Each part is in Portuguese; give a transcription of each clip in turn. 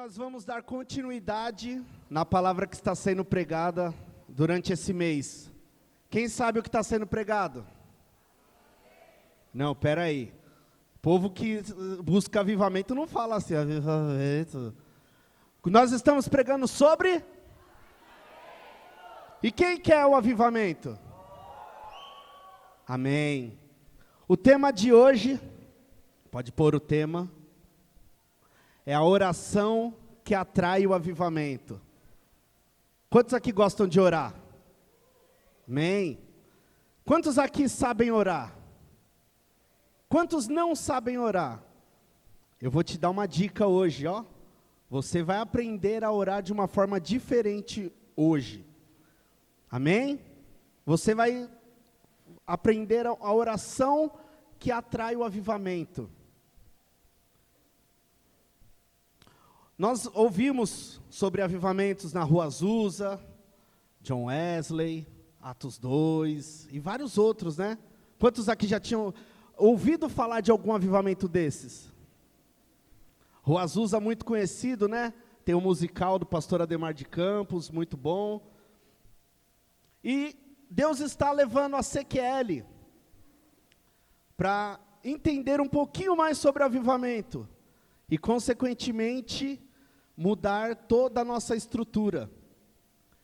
nós vamos dar continuidade na palavra que está sendo pregada durante esse mês. Quem sabe o que está sendo pregado? Não, pera aí. Povo que busca avivamento não fala assim, avivamento. Nós estamos pregando sobre? E quem quer o avivamento? Amém. O tema de hoje, pode pôr o tema, é a oração que atrai o avivamento. Quantos aqui gostam de orar? Amém. Quantos aqui sabem orar? Quantos não sabem orar? Eu vou te dar uma dica hoje, ó. Você vai aprender a orar de uma forma diferente hoje. Amém? Você vai aprender a oração que atrai o avivamento. Nós ouvimos sobre avivamentos na Rua Azusa, John Wesley, Atos 2 e vários outros, né? Quantos aqui já tinham ouvido falar de algum avivamento desses? Rua Azusa, muito conhecido, né? Tem o musical do pastor Ademar de Campos, muito bom. E Deus está levando a CQL para entender um pouquinho mais sobre o avivamento e, consequentemente, mudar toda a nossa estrutura.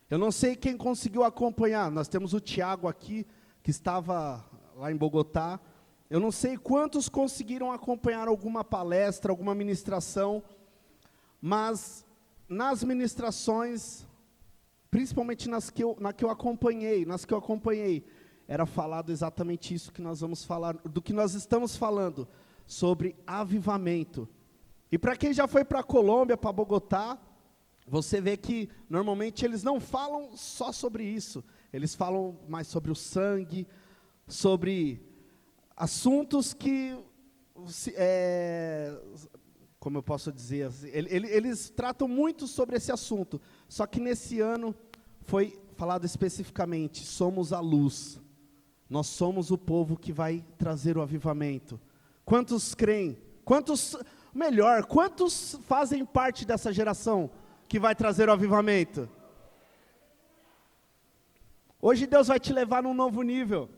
Eu não sei quem conseguiu acompanhar, nós temos o Tiago aqui, que estava lá em Bogotá. Eu não sei quantos conseguiram acompanhar alguma palestra, alguma ministração, mas nas ministrações, principalmente nas que eu acompanhei, era falado exatamente isso que nós vamos falar, do que nós estamos falando, sobre avivamento. E para quem já foi para a Colômbia, para Bogotá, você vê que normalmente eles não falam só sobre isso, eles falam mais sobre o sangue, sobre assuntos que, como eu posso dizer, eles tratam muito sobre esse assunto, só que nesse ano foi falado especificamente, somos a luz, nós somos o povo que vai trazer o avivamento. Quantos creem? Quantos fazem parte dessa geração que vai trazer o avivamento? Hoje Deus vai te levar num novo nível,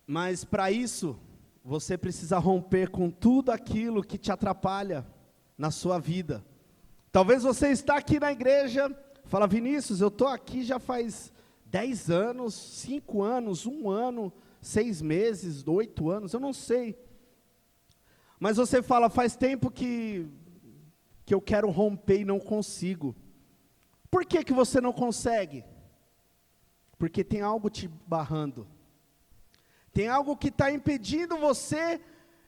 mas para isso, você precisa romper com tudo aquilo que te atrapalha na sua vida. Talvez você está aqui na igreja, fala, Vinícius, eu estou aqui já faz 10 anos, 5 anos, 1 ano, 6 meses, 8 anos, eu não sei. Mas você fala, faz tempo que eu quero romper e não consigo. Por que que você não consegue? Porque tem algo te barrando. Tem algo que está impedindo você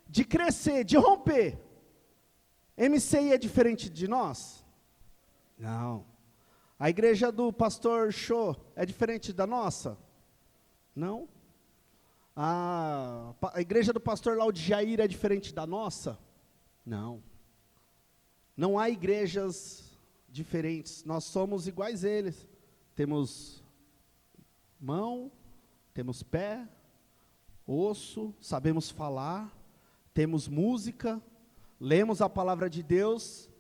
de crescer, de romper. MCI é diferente de nós? Não. A igreja do pastor Show é diferente da nossa? Não. A igreja do pastor Laude Jair é diferente da nossa? Não. Não há igrejas diferentes, nós somos iguais a eles. Temos mão, temos pé, osso, sabemos falar, temos música, lemos a palavra de Deus,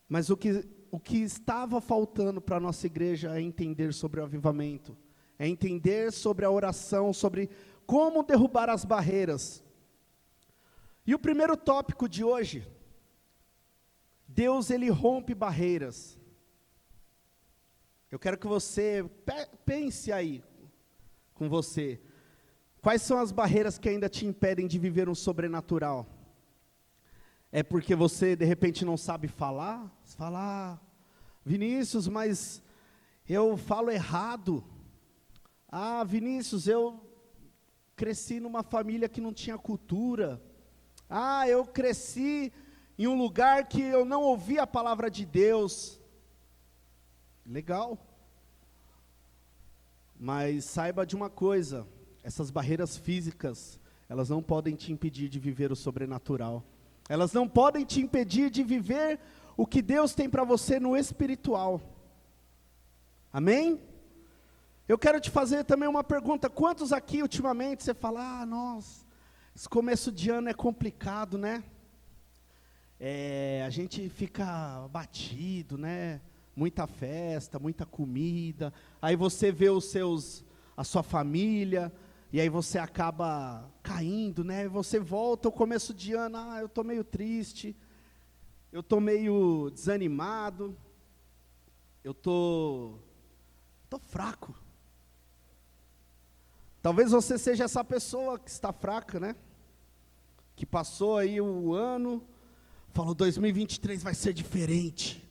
mas o que estava faltando para a nossa igreja é entender sobre o avivamento, é entender sobre a oração, sobre como derrubar as barreiras. E o primeiro tópico de hoje, Deus ele rompe barreiras. Eu quero que você pense aí com você. Quais são as barreiras que ainda te impedem de viver um sobrenatural? É porque você, de repente, não sabe falar? Você fala, Vinícius, mas eu falo errado. Vinícius, eu cresci numa família que não tinha cultura. Eu cresci em um lugar que eu não ouvi a palavra de Deus. Legal. Mas saiba de uma coisa, essas barreiras físicas, elas não podem te impedir de viver o sobrenatural. Elas não podem te impedir de viver o que Deus tem para você no espiritual. Amém? Eu quero te fazer também uma pergunta. Quantos aqui ultimamente você fala, nossa, esse começo de ano é complicado, né? a gente fica abatido, né? Muita festa, muita comida, aí você vê a sua família, e aí você acaba caindo, né? Você volta o começo de ano, eu estou meio triste, eu estou meio desanimado, eu estou fraco. Talvez você seja essa pessoa que está fraca, né? Que passou aí o ano, falou 2023 vai ser diferente,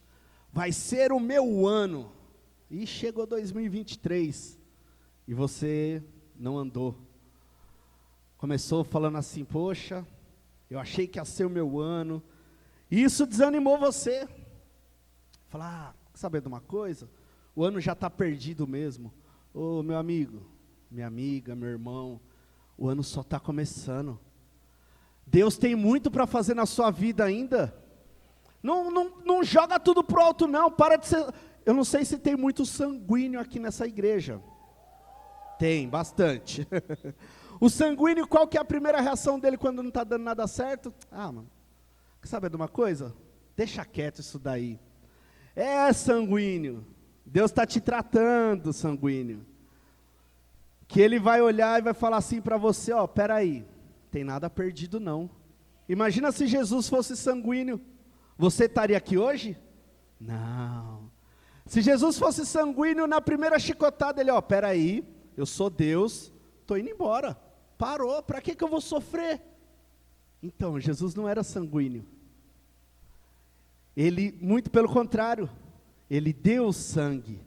vai ser o meu ano. E chegou 2023 e você não andou. Começou falando assim, poxa, eu achei que ia ser o meu ano. E isso desanimou você. Falar, quer saber de uma coisa? O ano já está perdido mesmo. Ô meu amigo, minha amiga, meu irmão, o ano só está começando. Deus tem muito para fazer na sua vida ainda. Não joga tudo pro alto não, para de ser... Eu não sei se tem muito sanguíneo aqui nessa igreja. Tem, bastante. O sanguíneo, qual que é a primeira reação dele quando não está dando nada certo? Mano, quer saber de uma coisa? Deixa quieto isso daí. Sanguíneo, Deus está te tratando, sanguíneo. Que Ele vai olhar e vai falar assim para você, peraí, tem nada perdido não. Imagina se Jesus fosse sanguíneo, você estaria aqui hoje? Não. Se Jesus fosse sanguíneo, na primeira chicotada ele, peraí, eu sou Deus, estou indo embora. Parou, para que eu vou sofrer? Então, Jesus não era sanguíneo. Ele, muito pelo contrário, Ele deu sangue,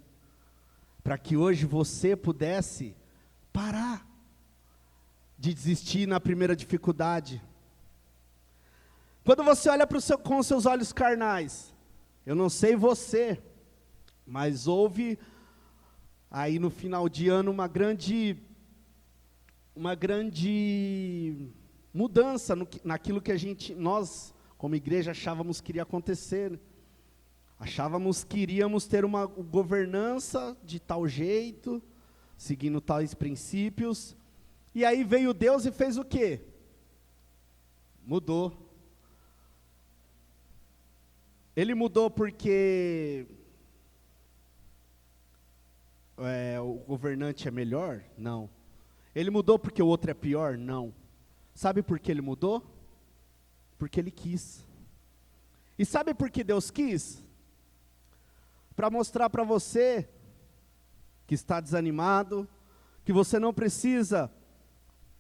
para que hoje você pudesse parar de desistir na primeira dificuldade. Quando você olha com os seus olhos carnais, eu não sei você, mas houve aí no final de ano uma grande mudança naquilo que nós como igreja achávamos que iria acontecer. Achávamos que iríamos ter uma governança de tal jeito, seguindo tais princípios, e aí veio Deus e fez o quê? Mudou. Ele mudou porque o governante é melhor? Não. Ele mudou porque o outro é pior? Não. Sabe por que ele mudou? Porque ele quis. E sabe por que Deus quis? Para mostrar para você que está desanimado, que você não precisa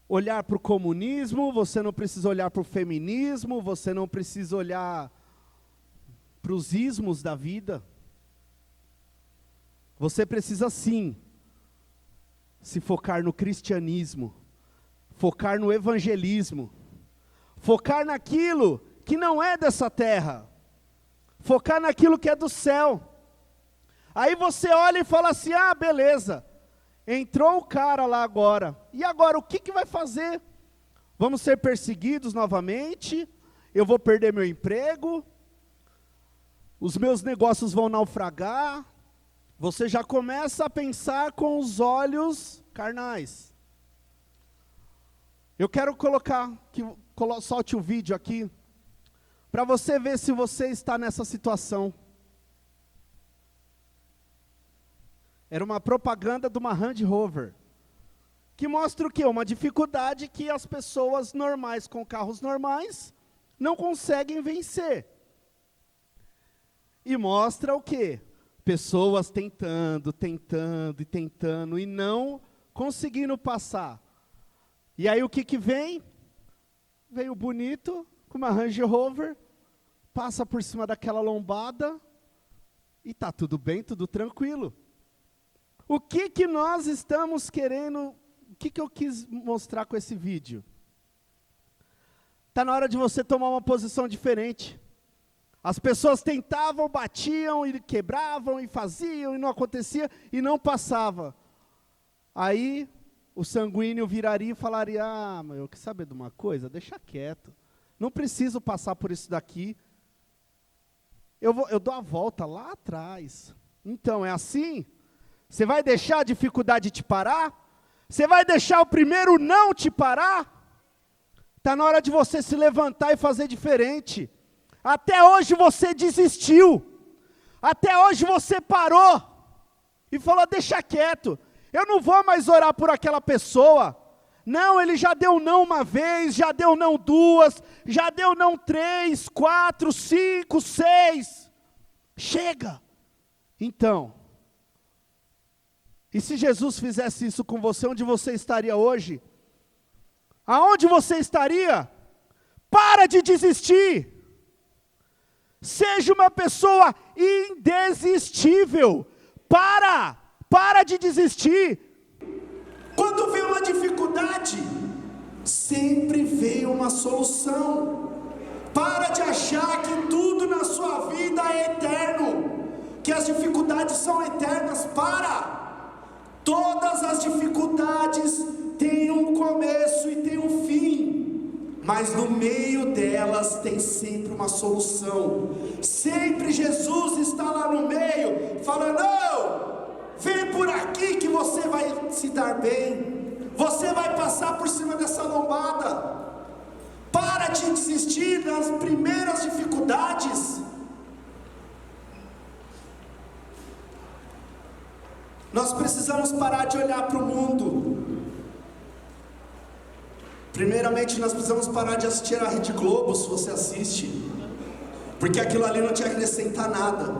olhar para o comunismo, você não precisa olhar para o feminismo, você não precisa olhar para os ismos da vida. Você precisa sim se focar no cristianismo, focar no evangelismo, focar naquilo que não é dessa terra, focar naquilo que é do céu. Aí você olha e fala assim, beleza, entrou o cara lá agora, e agora o que vai fazer? Vamos ser perseguidos novamente, eu vou perder meu emprego, os meus negócios vão naufragar. Você já começa a pensar com os olhos carnais. Eu quero solte o vídeo aqui, para você ver se você está nessa situação. Era uma propaganda de uma Land Rover, que mostra o quê? Uma dificuldade que as pessoas normais, com carros normais, não conseguem vencer. E mostra o quê? Pessoas tentando e não conseguindo passar. E aí o que vem? Veio bonito, com uma Range Rover, passa por cima daquela lombada, e está tudo bem, tudo tranquilo. O que nós estamos querendo, o que eu quis mostrar com esse vídeo? Está na hora de você tomar uma posição diferente. As pessoas tentavam, batiam e quebravam e faziam e não acontecia e não passava. Aí o sanguíneo viraria e falaria, mas eu quero saber de uma coisa, deixa quieto. Não preciso passar por isso daqui. Eu dou a volta lá atrás. Então, é assim? Você vai deixar a dificuldade te parar? Você vai deixar o primeiro não te parar? Está na hora de você se levantar e fazer diferente. Até hoje você desistiu. Até hoje você parou e falou: deixa quieto, eu não vou mais orar por aquela pessoa. Não, ele já deu não uma vez, já deu não duas, já deu não 3, 4, 5, 6. Chega. Então, e se Jesus fizesse isso com você, onde você estaria hoje? Aonde você estaria? Para de desistir. Seja uma pessoa indesistível. Para de desistir. Quando vem uma dificuldade, sempre vem uma solução. Para de achar que tudo na sua vida é eterno, que as dificuldades são eternas. Todas as dificuldades têm um começo e têm um fim, mas no meio delas tem sempre uma solução. Sempre Jesus está lá no meio, falando: não, vem por aqui que você vai se dar bem, você vai passar por cima dessa lombada. Para de desistir nas primeiras dificuldades. Nós precisamos parar de olhar para o mundo. Primeiramente, nós precisamos parar de assistir a Rede Globo, se você assiste, porque aquilo ali não te acrescenta nada.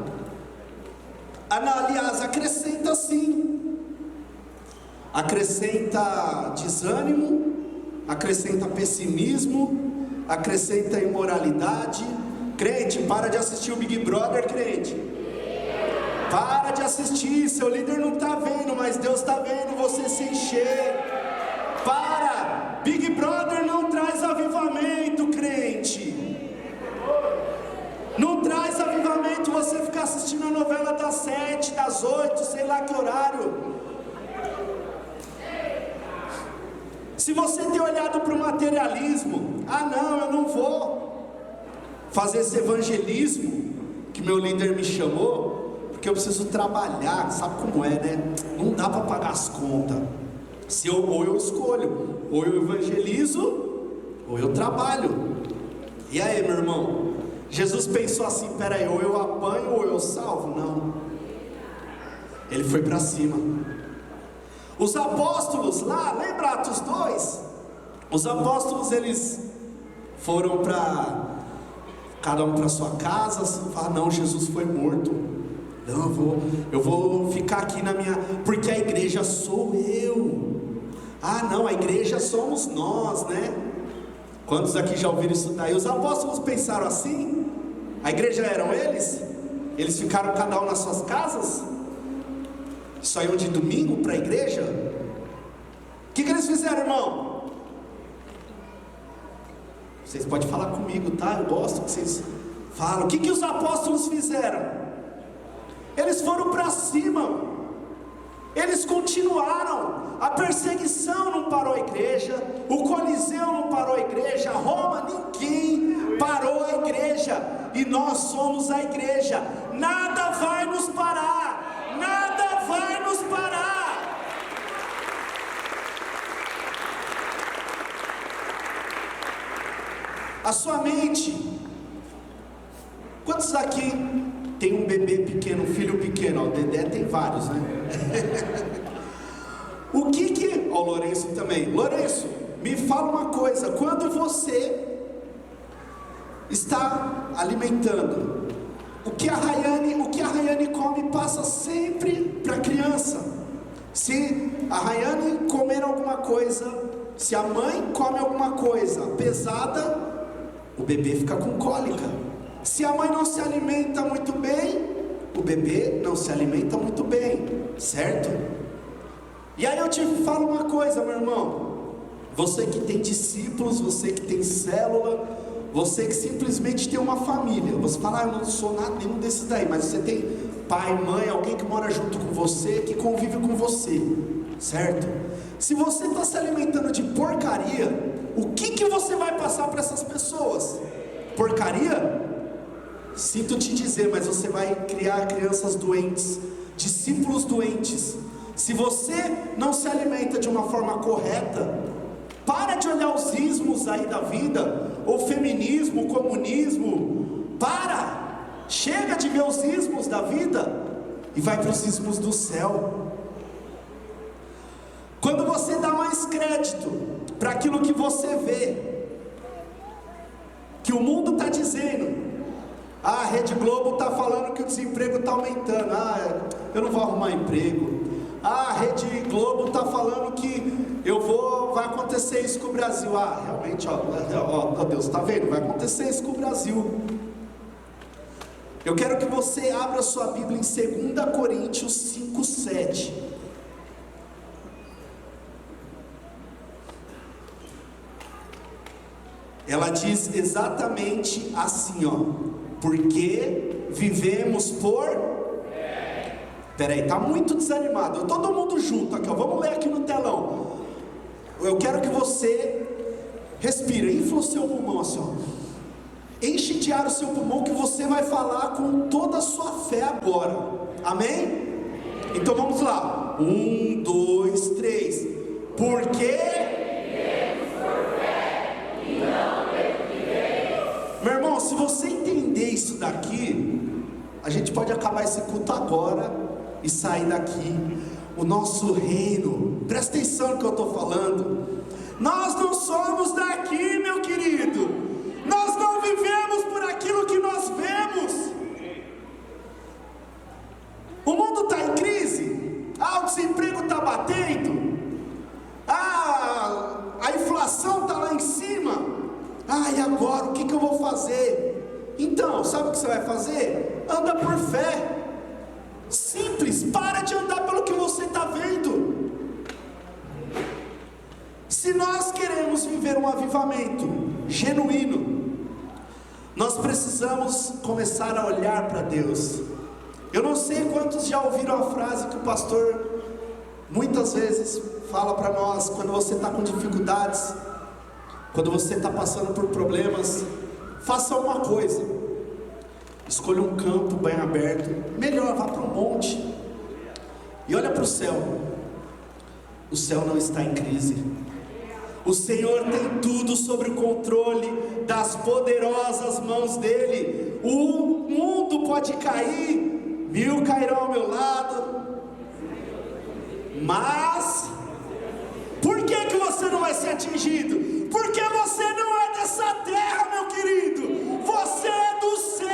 Aliás, acrescenta sim. Acrescenta desânimo, acrescenta pessimismo, acrescenta imoralidade. Crente, para de assistir o Big Brother, crente. Para de assistir, seu líder não está vendo, mas Deus está vendo você se encher. Para, Big Brother não traz avivamento, crente. Não traz avivamento você ficar assistindo a novela das 7, das 8, sei lá que horário. Se você tem olhado para o materialismo, não, eu não vou fazer esse evangelismo que meu líder me chamou, porque eu preciso trabalhar, sabe como é, né? Não dá para pagar as contas. Ou eu escolho, ou eu evangelizo, ou eu trabalho. E aí, meu irmão? Jesus pensou assim: peraí, ou eu apanho ou eu salvo? Não. Ele foi para cima. Os apóstolos lá, lembra Atos 2? Os apóstolos, eles foram para cada um para sua casa. Falaram: não, Jesus foi morto. Não, eu vou ficar aqui na minha, porque a igreja sou eu. Não, a igreja somos nós, né? Quantos aqui já ouviram isso daí? Os apóstolos pensaram assim? A igreja eram eles? Eles ficaram cada um nas suas casas? Só iam de domingo para a igreja? O que eles fizeram, irmão? Vocês podem falar comigo, tá? Eu gosto que vocês falam. O que os apóstolos fizeram? Eles foram para cima, eles continuaram. A perseguição não parou a igreja, o Coliseu não parou a igreja, Roma, ninguém parou a igreja. E nós somos a igreja. Nada vai nos parar, nada vai nos parar. A sua mente. Quantos aqui tem um bebê pequeno, um filho pequeno? O Dedé tem vários, né? Ó, o Lourenço também. Lourenço, me fala uma coisa: quando você está alimentando, o que a Rayane come passa sempre para a criança. Se a Rayane comer alguma coisa, se a mãe come alguma coisa pesada, o bebê fica com cólica. Se a mãe não se alimenta muito bem, o bebê não se alimenta muito bem, certo? E aí eu te falo uma coisa, meu irmão. Você que tem discípulos, você que tem célula, você que simplesmente tem uma família. Você fala: eu não sou nada, nenhum desses daí. Mas você tem pai, mãe, alguém que mora junto com você, que convive com você, certo? Se você está se alimentando de porcaria, o que você vai passar para essas pessoas? Porcaria? Sinto te dizer, mas você vai criar crianças doentes, discípulos doentes. Se você não se alimenta de uma forma correta, para de olhar os ismos aí da vida, o feminismo, o comunismo, chega de ver os ismos da vida e vai para os ismos do céu. Quando você dá mais crédito para aquilo que você vê, que o mundo está dizendo, a Rede Globo está falando que o desemprego está aumentando, eu não vou arrumar emprego, a Rede Globo está falando que vai acontecer isso com o Brasil, realmente, Deus, está vendo, vai acontecer isso com o Brasil. Eu quero que você abra sua Bíblia em 2 Coríntios 5:7. Ela diz exatamente assim, porque vivemos por... Peraí, tá muito desanimado, todo mundo junto aqui, vamos ler aqui no telão. Eu quero que você respire, infla o seu pulmão assim, enche de ar o seu pulmão, que você vai falar com toda a sua fé agora, amém? Então vamos lá, 1, 2, 3, porque... Meu irmão, se você entender isso daqui, a gente pode acabar esse culto agora e sair daqui. O nosso reino, presta atenção no que eu estou falando, nós não somos daqui, meu querido, nós não vivemos por aquilo que nós vemos. O mundo está em crise, o desemprego está batendo, a inflação está lá em cima. E agora o que eu vou fazer? Então, sabe o que você vai fazer? Anda por fé. Simples, para de andar pelo que você está vendo. Se nós queremos viver um avivamento genuíno, nós precisamos começar a olhar para Deus. Eu não sei quantos já ouviram a frase que o pastor muitas vezes fala para nós, quando você está com dificuldades, quando você está passando por problemas, faça uma coisa: escolha um campo bem aberto, melhor, vá para um monte e olha para o céu. O céu não está em crise, o Senhor tem tudo sob o controle das poderosas mãos dele. O mundo pode cair, 1000 cairão ao meu lado, mas por que você não vai ser atingido? Porque você não é dessa terra, meu querido, você é do céu.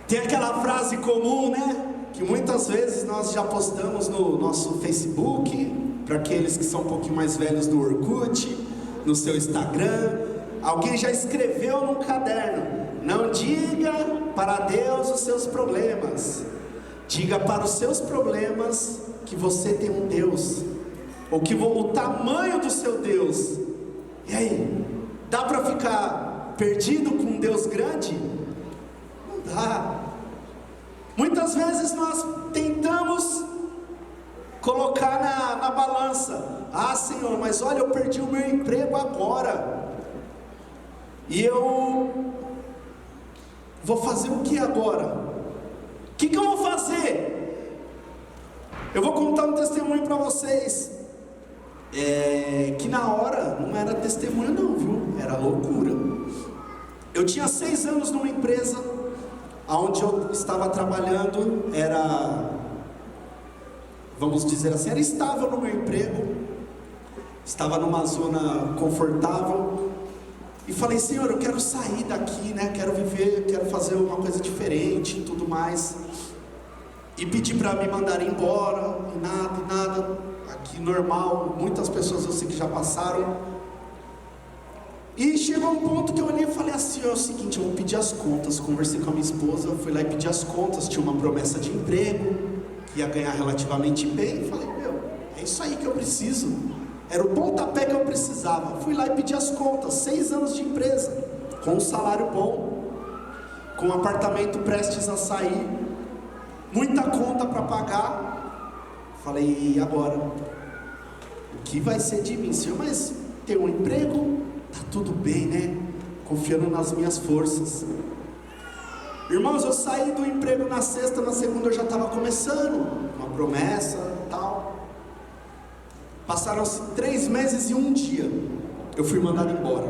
Tem aquela frase comum, né? Que muitas vezes nós já postamos no nosso Facebook, para aqueles que são um pouquinho mais velhos, no Orkut, no seu Instagram. Alguém já escreveu num caderno: não diga para Deus os seus problemas, diga para os seus problemas que você tem um Deus, ou que o tamanho do seu Deus. E aí, dá para ficar perdido com um Deus grande? Não dá. Muitas vezes nós tentamos colocar na balança: Senhor, mas olha, eu perdi o meu emprego agora, e eu vou fazer o que agora? O que eu vou fazer? Eu vou contar um testemunho para vocês, que na hora não era testemunho não, viu? Era loucura. Eu tinha 6 anos numa empresa onde eu estava trabalhando, vamos dizer assim, era estável no meu emprego, estava numa zona confortável. E falei: Senhor, eu quero sair daqui, né? Quero viver, quero fazer uma coisa diferente e tudo mais. E pedi para me mandarem embora, e nada, aqui normal, muitas pessoas eu sei que já passaram. E chegou um ponto que eu olhei e falei assim: é o seguinte, eu vou pedir as contas. Conversei com a minha esposa, fui lá e pedi as contas, tinha uma promessa de emprego, que ia ganhar relativamente bem. Falei: é isso aí que eu preciso. Era o pontapé que eu precisava. Fui lá e pedi as contas. 6 anos de empresa, com um salário bom, com um apartamento prestes a sair, muita conta para pagar. Falei: e agora? O que vai ser de mim, Senhor? Mas ter um emprego, tá tudo bem, né? Confiando nas minhas forças. Irmãos, eu saí do emprego na sexta, na segunda eu já estava começando uma promessa e tal. Passaram-se 3 meses e 1 dia, eu fui mandado embora.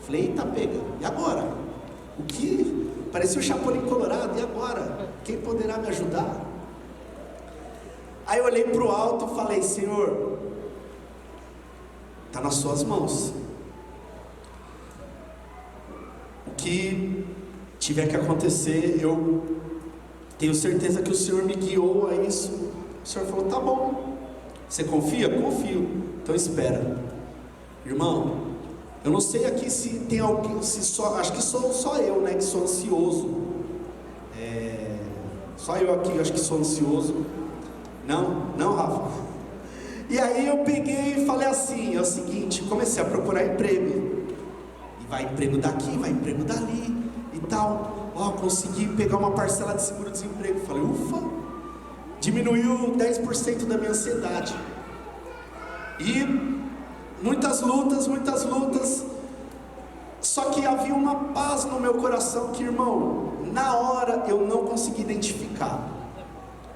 Falei, eita pega, e agora? O que? Parecia o Chapolin Colorado, e agora? Quem poderá me ajudar? Aí eu olhei para o alto e falei, Senhor, está nas suas mãos. O que tiver que acontecer, eu tenho certeza que o Senhor me guiou a isso. O Senhor falou, tá bom. Você confia? Confio. Então espera. Irmão, eu não sei aqui se tem alguém, acho que sou só eu, né, que sou ansioso. Só eu aqui, acho que sou ansioso. Não, Rafa. E aí eu peguei e falei assim, é o seguinte, comecei a procurar emprego. E vai emprego daqui, vai emprego dali e tal. Consegui pegar uma parcela de seguro-desemprego. Falei, ufa, diminuiu 10% da minha ansiedade. E muitas lutas. Só que havia uma paz no meu coração que, irmão, na hora eu não consegui identificar.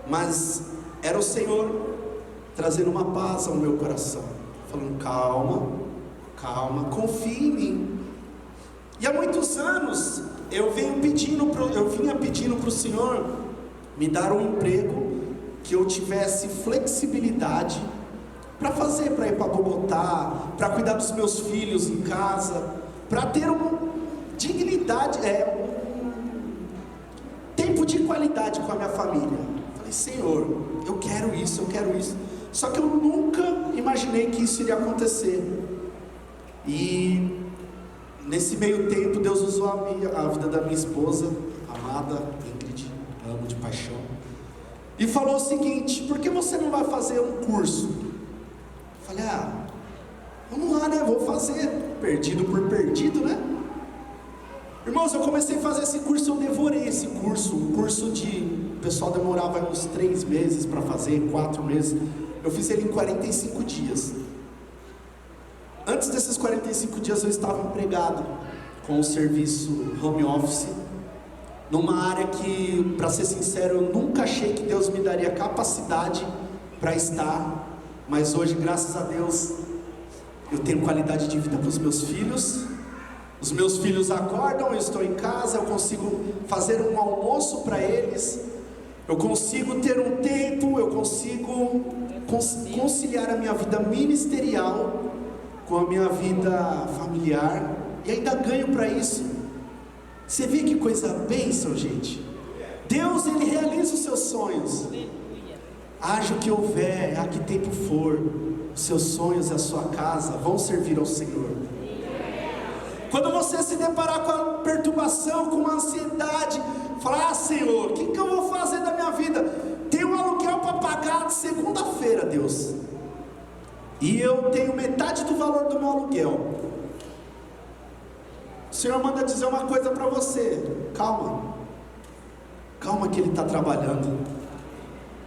Mas era o Senhor trazendo uma paz ao meu coração, falando, calma, confie em mim. E há muitos anos eu vinha pedindo para o Senhor me dar um emprego que eu tivesse flexibilidade para fazer, para ir para Bogotá, para cuidar dos meus filhos em casa, para ter uma dignidade, um tempo de qualidade com a minha família. Falei, Senhor, eu quero isso. Só que eu nunca imaginei que isso iria acontecer. E nesse meio tempo, Deus usou a vida da minha esposa, amada Ingrid, amo de paixão, e falou o seguinte, por que você não vai fazer um curso? Falei, vamos lá, né, vou fazer, perdido por perdido, né? Irmãos, eu comecei a fazer esse curso, eu devorei esse curso, o pessoal demorava uns 3 meses para fazer, 4 meses, eu fiz ele em 45 dias. Antes desses 45 dias eu estava empregado com o serviço home office, numa área que, para ser sincero, eu nunca achei que Deus me daria capacidade para estar, mas hoje, graças a Deus, eu tenho qualidade de vida com os meus filhos. Os meus filhos acordam, eu estou em casa, eu consigo fazer um almoço para eles, eu consigo ter um tempo, eu consigo conciliar a minha vida ministerial com a minha vida familiar, e ainda ganho para isso. Você vê que coisa bênção, gente. Deus, Ele realiza os seus sonhos. Haja o que houver, a que tempo for, os seus sonhos e a sua casa vão servir ao Senhor. Quando você se deparar com a perturbação, com a ansiedade, falar, Senhor, o que eu vou fazer da minha vida? Tem um aluguel para pagar de segunda-feira, Deus, e eu tenho metade do valor do meu aluguel. O Senhor manda dizer uma coisa para você, calma que Ele está trabalhando.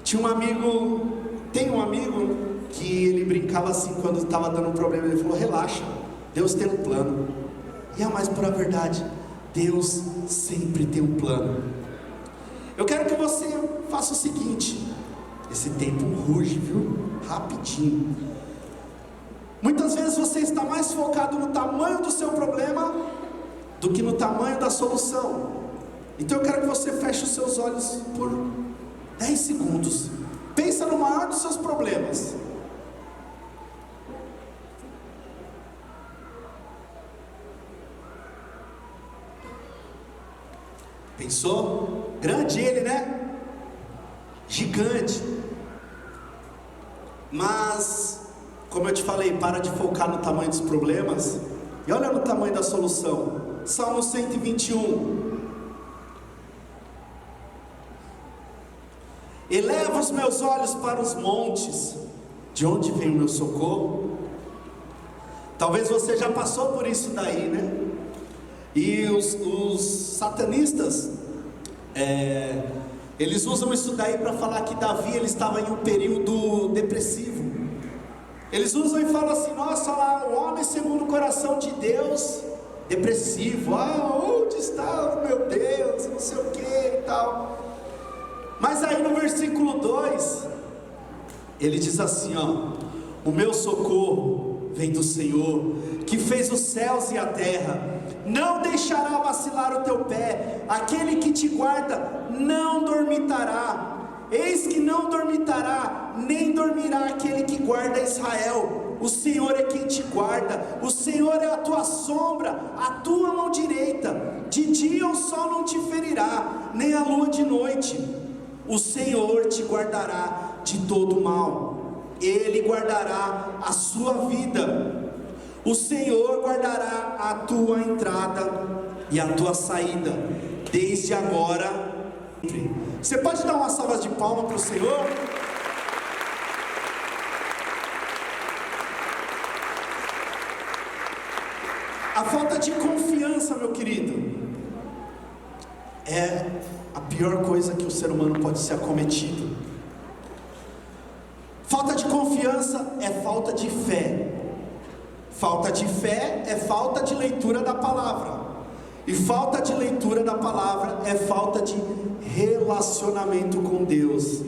Tem um amigo que ele brincava assim quando estava dando um problema, ele falou, relaxa, Deus tem um plano. E a mais pura verdade, Deus sempre tem um plano. Eu quero que você faça o seguinte, esse tempo ruge, viu? Rapidinho. Muitas vezes você está mais focado no tamanho do seu problema do que no tamanho da solução. Então eu quero que você feche os seus olhos por 10 segundos. Pensa no maior dos seus problemas. Pensou? Grande ele, né? Gigante. Mas, como eu te falei, para de focar no tamanho dos problemas e olha no tamanho da solução. Salmo 121. Eleva os meus olhos para os montes, de onde vem o meu socorro? Talvez você já passou por isso daí, né? E os satanistas, eles usam isso daí para falar que Davi, ele estava em um período depressivo. Eles usam e falam assim, nossa, lá, o homem segundo o coração de Deus, depressivo, onde está, meu Deus, não sei o que e tal. Mas aí no versículo 2, ele diz assim, O meu socorro vem do Senhor, que fez os céus e a terra. Não deixará vacilar o teu pé. Aquele que te guarda não dormitará. Eis que não dormitará, nem dormirá aquele que guarda Israel. O Senhor é quem te guarda. O Senhor é a tua sombra, a tua mão direita. De dia o sol não te ferirá, nem a lua de noite. O Senhor te guardará de todo mal. Ele guardará a sua vida. O Senhor guardará a tua entrada e a tua saída, desde agora. Você pode dar uma salva de palmas para o Senhor? A falta de confiança, meu querido, é a pior coisa que o ser humano pode ser acometido. Falta de confiança é falta de fé. Falta de fé é falta de leitura da palavra. E falta de leitura da palavra é falta de relacionamento com Deus.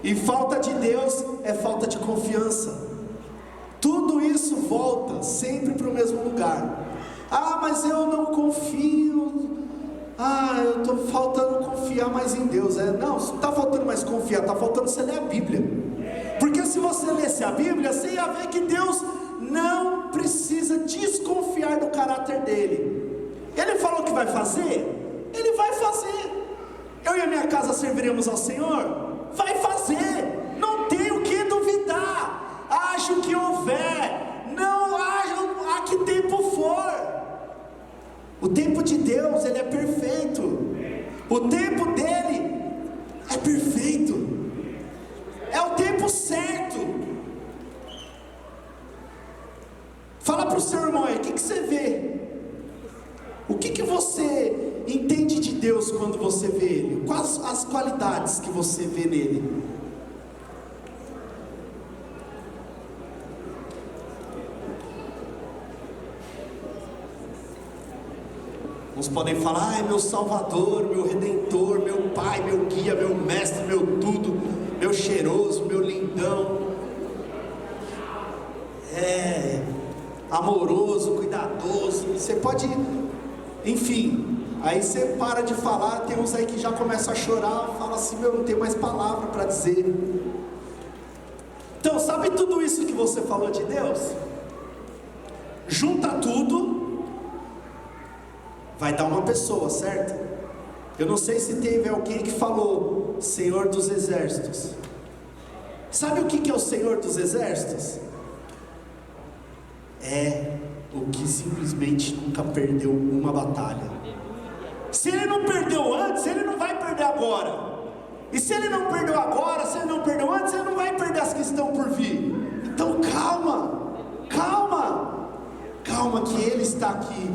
E falta de Deus é falta de confiança. Tudo isso volta sempre para o mesmo lugar. Ah, mas eu não confio. Ah, eu estou faltando confiar mais em Deus. Não, não está faltando mais confiar, está faltando você ler a Bíblia. Porque se você lesse a Bíblia, você ia ver que Deus não precisa desconfiar do caráter dele. Ele falou que vai fazer, ele vai fazer. Eu e a minha casa serviremos ao Senhor, vai fazer. Não tem o que duvidar. Haja o que houver, não haja a que tempo for. O tempo de Deus, ele é perfeito. O tempo dele é perfeito. É o tempo certo. Fala para o seu irmão aí, o que você vê? O que você entende de Deus quando você vê Ele? Quais as qualidades que você vê nele? Uns podem falar, meu Salvador, meu Redentor, meu Pai, meu Guia, meu Mestre, meu tudo, meu cheiroso, meu lindão. Amoroso, cuidadoso. Você pode, enfim, aí você para de falar. Tem uns aí que já começam a chorar, fala assim, não tenho mais palavra para dizer. Então, sabe tudo isso que você falou de Deus? Junta tudo, vai dar uma pessoa, certo? Eu não sei se teve alguém que falou Senhor dos Exércitos. Sabe o que é o Senhor dos Exércitos? É o que simplesmente nunca perdeu uma batalha. Se ele não perdeu antes, ele não vai perder agora. E se ele não perdeu agora, se ele não perdeu antes, ele não vai perder as que estão por vir. Então calma, calma, calma que Ele está aqui.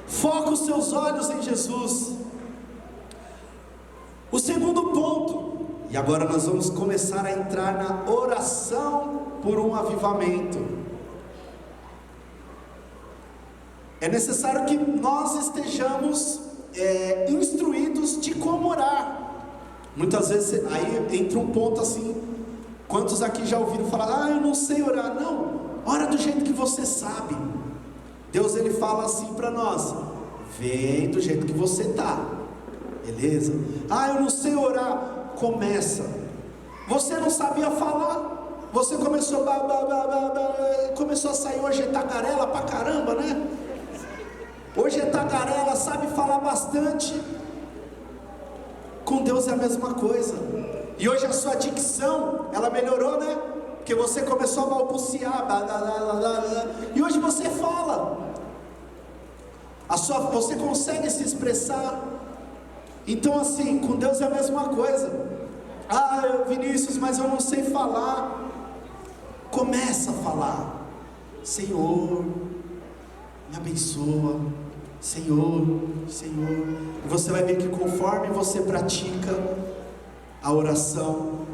Foca os seus olhos em Jesus. O segundo ponto, e agora nós vamos começar a entrar na oração por um avivamento. É necessário que nós estejamos instruídos de como orar. Muitas vezes aí entra um ponto assim, quantos aqui já ouviram falar, eu não sei orar? Não, ora do jeito que você sabe. Deus ele fala assim para nós, vem do jeito que você está, beleza? Eu não sei orar, começa. Você não sabia falar, você começou começou a sair hoje tagarela pra caramba, né? Hoje é tagarela, sabe falar bastante. Com Deus é a mesma coisa. E hoje a sua dicção, ela melhorou, né? Porque você começou a balbuciar. E hoje você fala. Você consegue se expressar. Então assim, com Deus é a mesma coisa. Vinícius, mas eu não sei falar. Começa a falar. Senhor, me abençoa. Senhor, Senhor. E você vai ver que conforme você pratica a oração,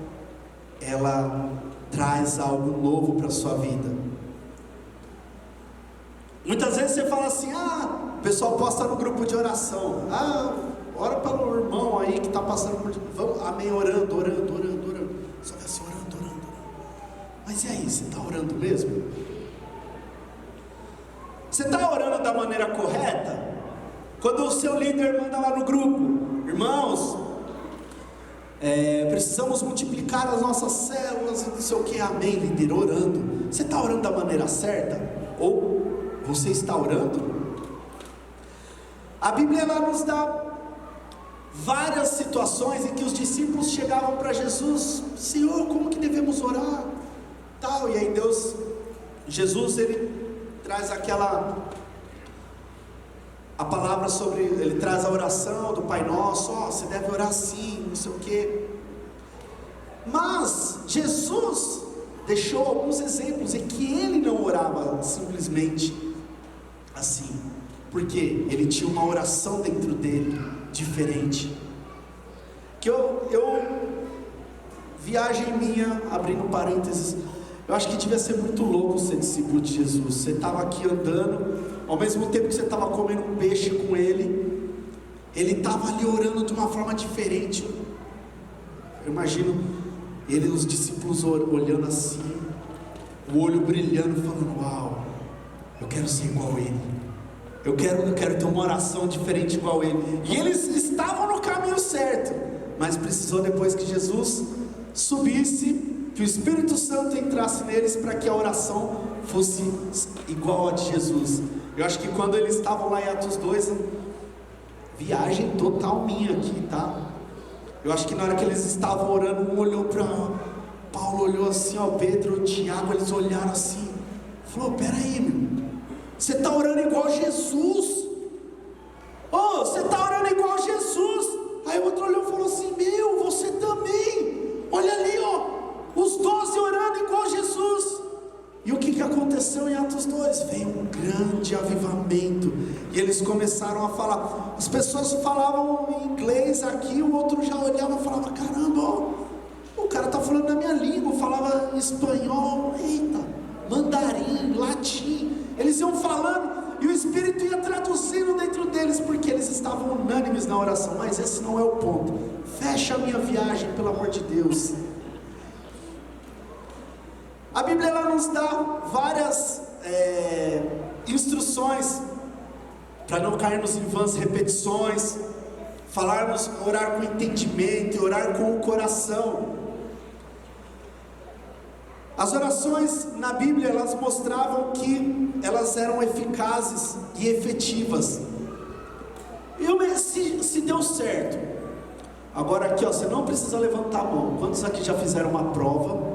ela traz algo novo para a sua vida. Muitas vezes você fala assim, o pessoal posta no grupo de oração, ora pelo irmão aí que está passando por... Vamos, amém, orando. Só que assim, orando. Mas e aí, você está orando mesmo? Você está orando da maneira correta? Quando o seu líder manda lá no grupo: irmãos, precisamos multiplicar as nossas células e não sei o que, amém, líder, orando. Você está orando da maneira certa? Ou você está orando? A Bíblia ela nos dá várias situações em que os discípulos chegavam para Jesus: Senhor, como que devemos orar? Tal, e aí Jesus ele traz a palavra sobre, ele traz a oração do Pai Nosso: você deve orar assim, não sei o que. Mas Jesus deixou alguns exemplos em que ele não orava simplesmente assim, porque ele tinha uma oração dentro dele diferente. Que viagem minha, abrindo parênteses, eu acho que devia ser muito louco ser discípulo de Jesus. Você estava aqui andando, ao mesmo tempo que você estava comendo um peixe com ele estava ali orando de uma forma diferente. Eu imagino ele, os discípulos olhando assim, o olho brilhando, falando: uau, eu quero ser igual a ele, eu quero ter uma oração diferente igual a ele. E eles estavam no caminho certo, mas precisou depois que Jesus subisse, que o Espírito Santo entrasse neles para que a oração fosse igual a de Jesus. Eu acho que quando eles estavam lá em Atos 2, viagem total minha aqui, tá? Eu acho que na hora que eles estavam orando, um olhou para Paulo, olhou assim, Pedro, Tiago, eles olharam assim, falou: peraí, meu, você está orando igual a Jesus? Você está orando igual a Jesus? Aí o outro olhou e falou assim: meu, você também, olha ali, os 12 orando igual a Jesus. E o que aconteceu em Atos 2? Veio um grande avivamento, e eles começaram a falar. As pessoas falavam em inglês aqui, o outro já olhava e falava: caramba, o cara está falando na minha língua. Falava espanhol, eita, mandarim, latim. Eles iam falando, e o Espírito ia traduzindo dentro deles, porque eles estavam unânimes na oração. Mas esse não é o ponto. Fecha a minha viagem, pelo amor de Deus. A Bíblia ela nos dá várias instruções para não cairmos em vãs repetições, orar com entendimento e orar com o coração. As orações na Bíblia elas mostravam que elas eram eficazes e efetivas. Se deu certo. Agora aqui, você não precisa levantar a mão. Quantos aqui já fizeram uma prova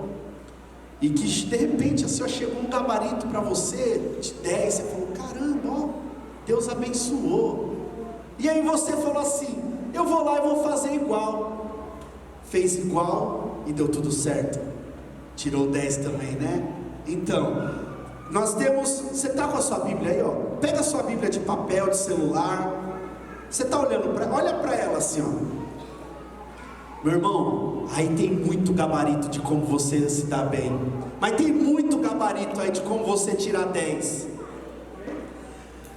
e que de repente assim, chegou um gabarito para você de 10, você falou: caramba, Deus abençoou. E aí você falou assim: eu vou lá e vou fazer igual. Fez igual e deu tudo certo. Tirou 10 também, né? Então, nós temos, você está com a sua Bíblia aí, pega a sua Bíblia de papel, de celular. Você está olhando olha para ela assim, meu irmão, aí tem muito gabarito de como você se dá bem, mas tem muito gabarito aí de como você tirar 10.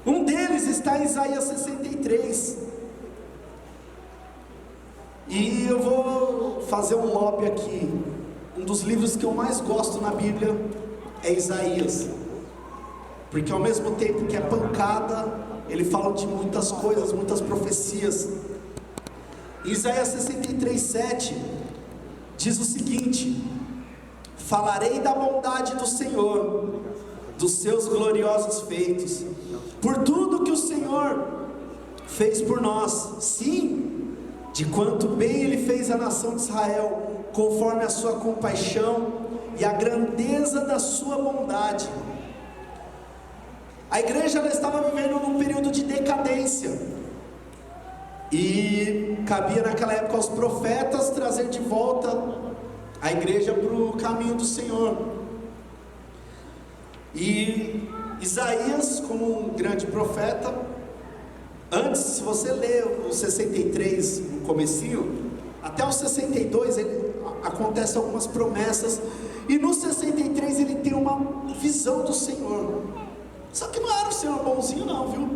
Um deles está em Isaías 63. E eu vou fazer um lobby aqui. Um dos livros que eu mais gosto na Bíblia é Isaías, porque ao mesmo tempo que é pancada, ele fala de muitas coisas, muitas profecias. Isaías 63:7 diz o seguinte: falarei da bondade do Senhor, dos seus gloriosos feitos, por tudo que o Senhor fez por nós, sim, de quanto bem Ele fez à nação de Israel, conforme a sua compaixão e a grandeza da sua bondade. A igreja ela estava vivendo num período de decadência, e cabia naquela época aos profetas trazer de volta a igreja para o caminho do Senhor. E Isaías, como um grande profeta, antes, se você ler o 63 no comecinho, até o 62 acontecem algumas promessas, e no 63 ele tem uma visão do Senhor. Só que não era o Senhor bonzinho não, viu?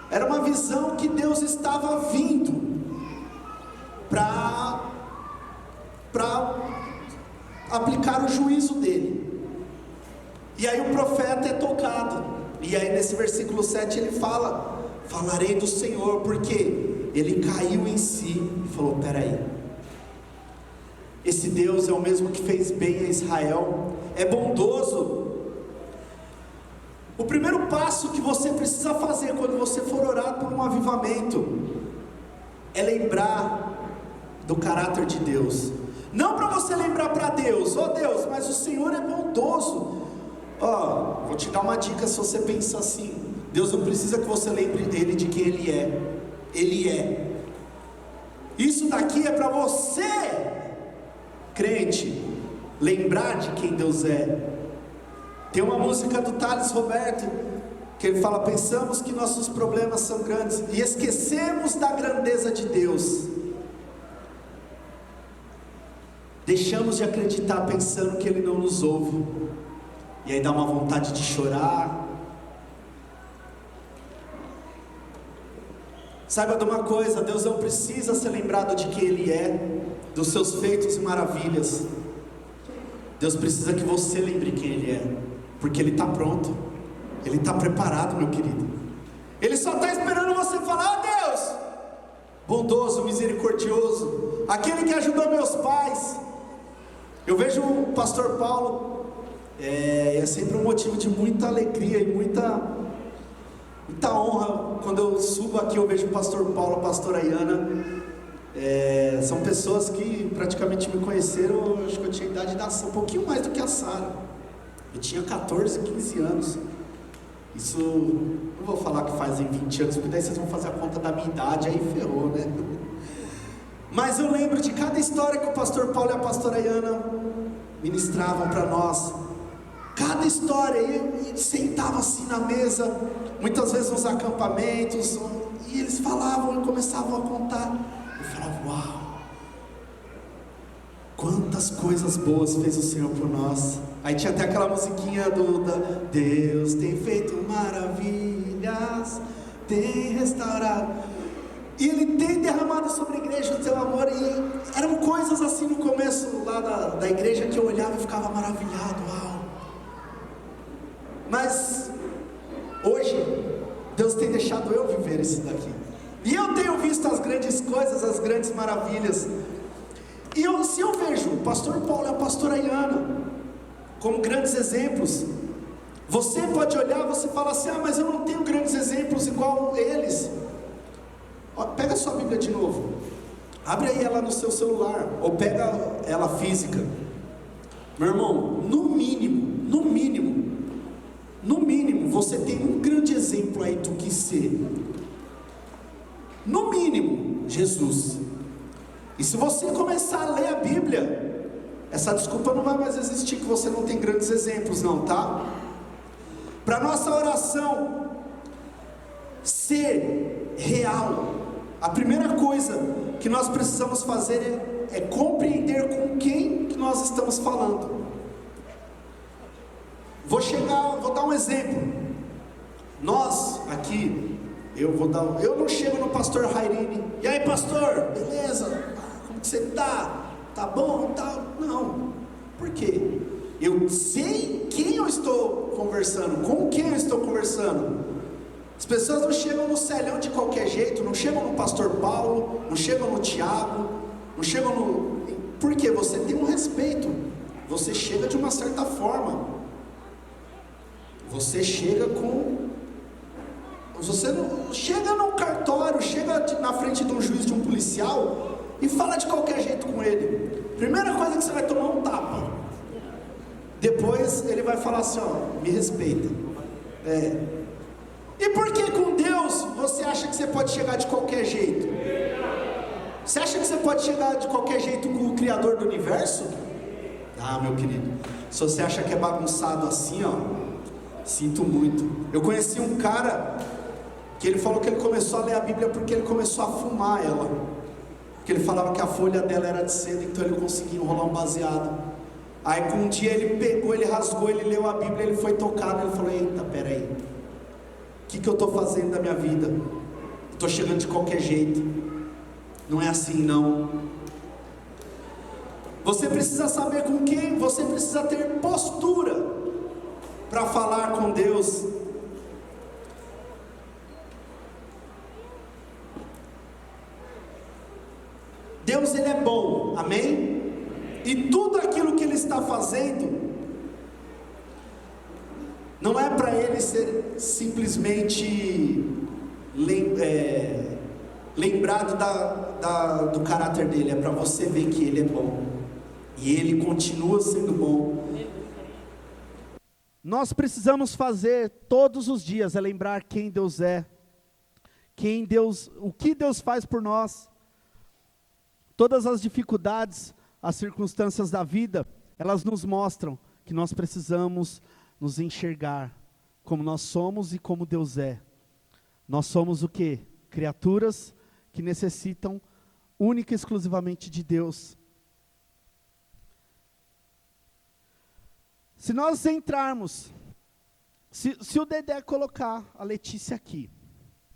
Era uma visão que Deus estava vindo para aplicar o juízo dele. E aí o profeta é tocado. E aí nesse versículo 7 ele fala: falarei do Senhor, porque ele caiu em si e falou: peraí, esse Deus é o mesmo que fez bem a Israel, é bondoso. O primeiro passo que você precisa fazer quando você for orar por um avivamento é lembrar do caráter de Deus. Não para você lembrar para Deus: oh Deus, mas o Senhor é bondoso. Vou te dar uma dica. Se você pensa assim, Deus não precisa que você lembre dele de quem Ele é. Ele é. Isso daqui é para você, crente, lembrar de quem Deus é. Tem uma música do Thales Roberto que ele fala: pensamos que nossos problemas são grandes e esquecemos da grandeza de Deus. Deixamos de acreditar pensando que Ele não nos ouve, e aí dá uma vontade de chorar. Saiba de uma coisa: Deus não precisa ser lembrado de quem Ele é, dos seus feitos e maravilhas. Deus precisa que você lembre quem Ele é, porque Ele está pronto, Ele está preparado, meu querido. Ele só está esperando você falar: oh Deus, bondoso, misericordioso, aquele que ajudou meus pais. Eu vejo o pastor Paulo, é sempre um motivo de muita alegria e muita honra. Quando eu subo aqui, eu vejo o pastor Paulo, a pastora Ayana. São pessoas que praticamente me conheceram, acho que eu tinha a idade da Sara, um pouquinho mais do que a Sara. Eu tinha 14, 15 anos. Isso, não vou falar que fazem 20 anos, porque daí vocês vão fazer a conta da minha idade, aí ferrou, né? Mas eu lembro de cada história que o pastor Paulo e a pastora Ayana ministravam para nós. Cada história, e sentava assim na mesa, muitas vezes nos acampamentos, e eles falavam e começavam a contar. Eu falava: uau, quantas coisas boas fez o Senhor por nós. Aí tinha até aquela musiquinha Deus tem feito maravilhas, tem restaurado, e Ele tem derramado sobre a igreja o seu amor. E eram coisas assim no começo lá da igreja que eu olhava e ficava maravilhado. Uau! Mas hoje Deus tem deixado eu viver isso daqui, e eu tenho visto as grandes coisas, as grandes maravilhas. E se eu vejo o pastor Paulo e a pastora Ayana como grandes exemplos, você pode olhar, você fala assim: mas eu não tenho grandes exemplos igual eles. Pega a sua Bíblia de novo, abre aí ela no seu celular, ou pega ela física. Meu irmão, no mínimo, você tem um grande exemplo aí do que ser. No mínimo, Jesus. E se você começar a ler a Bíblia, essa desculpa não vai mais existir, que você não tem grandes exemplos, não, tá? Para nossa oração ser real, a primeira coisa que nós precisamos fazer é compreender com quem que nós estamos falando. Vou dar um exemplo. Nós aqui, eu não chego no pastor Rairini: e aí pastor, beleza? Como que você tá? Tá bom? Tá? Não. Por quê? Eu sei quem eu estou conversando, com quem eu estou conversando. As pessoas não chegam no Celhão de qualquer jeito, não chegam no pastor Paulo, não chegam no Tiago, não chegam no... Porque você tem um respeito, você chega de uma certa forma, você chega com... Você não chega no cartório, chega na frente de um juiz, de um policial, e fala de qualquer jeito com ele. Primeira coisa que você vai tomar um tapa. Depois ele vai falar assim: me respeita. E por que com Deus você acha que você pode chegar de qualquer jeito? Você acha que você pode chegar de qualquer jeito com o Criador do Universo? Meu querido, se você acha que é bagunçado assim, sinto muito. Eu conheci um cara que ele falou que ele começou a ler a Bíblia porque ele começou a fumar ela, porque ele falava que a folha dela era de seda, então ele conseguia enrolar um baseado. Aí com um dia ele pegou, ele rasgou, ele leu a Bíblia, ele foi tocado, ele falou: eita, peraí, o que eu estou fazendo da minha vida? Estou chegando de qualquer jeito, não é assim não. Você precisa saber com quem, você precisa ter postura. para falar com Deus. Deus, Ele é bom, amém? E tudo aquilo que Ele está fazendo, não é para Ele ser simplesmente lembrado do caráter dele, é para você ver que Ele é bom, e Ele continua sendo bom. Nós precisamos fazer todos os dias, é lembrar quem Deus é, o que Deus faz por nós. Todas as dificuldades, as circunstâncias da vida, elas nos mostram que nós precisamos nos enxergar como nós somos e como Deus é. Nós somos o quê? Criaturas que necessitam única e exclusivamente de Deus. Se nós entrarmos, se o Dedé colocar a Letícia aqui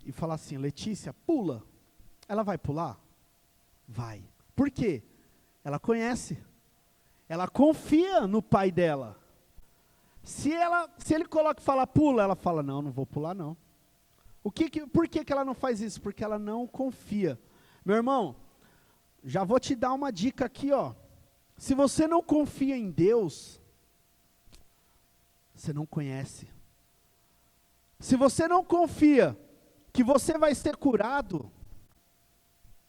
e falar assim, Letícia, pula, ela vai pular? Vai. Por quê? Ela conhece, ela confia no pai dela. Se ele coloca e fala pula, ela fala não vou pular não. Por que ela não faz isso? Porque ela não confia. Meu irmão, já vou te dar uma dica aqui, ó. Se você não confia em Deus, você não conhece. Se você não confia que você vai ser curado,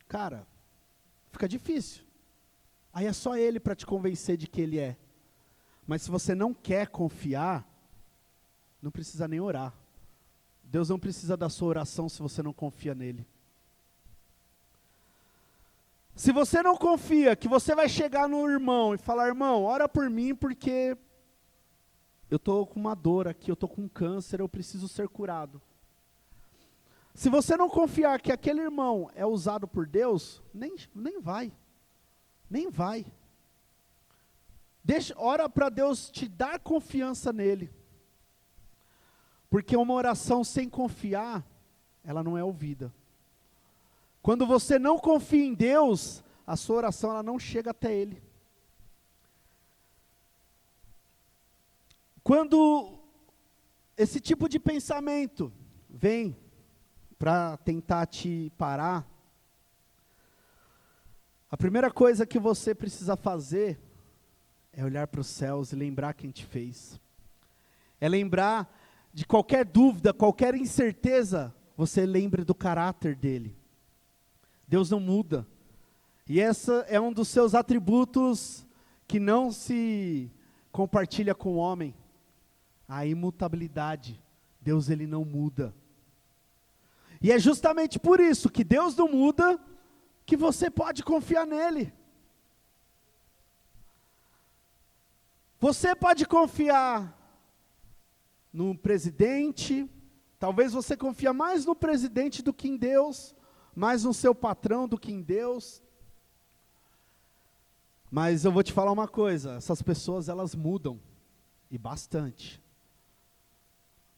cara, fica difícil. Aí é só Ele para te convencer de que Ele é. Mas se você não quer confiar, não precisa nem orar. Deus não precisa da sua oração se você não confia nele. Se você não confia que você vai chegar no irmão e falar, irmão, ora por mim porque eu estou com uma dor aqui, eu estou com câncer, eu preciso ser curado. Se você não confiar que aquele irmão é usado por Deus, nem vai. Nem vai. Ora para Deus te dar confiança nele. Porque uma oração sem confiar, ela não é ouvida. Quando você não confia em Deus, a sua oração ela não chega até Ele. Quando esse tipo de pensamento vem para tentar te parar, a primeira coisa que você precisa fazer é olhar para os céus e lembrar quem te fez. É lembrar de qualquer dúvida, qualquer incerteza, você lembre do caráter dele. Deus não muda. E essa é um dos seus atributos que não se compartilha com o homem. A imutabilidade. Deus ele não muda. E é justamente por isso que Deus não muda, que você pode confiar nele. Você pode confiar no presidente, talvez você confie mais no presidente do que em Deus, mais no seu patrão do que em Deus. Mas eu vou te falar uma coisa, essas pessoas elas mudam, e bastante.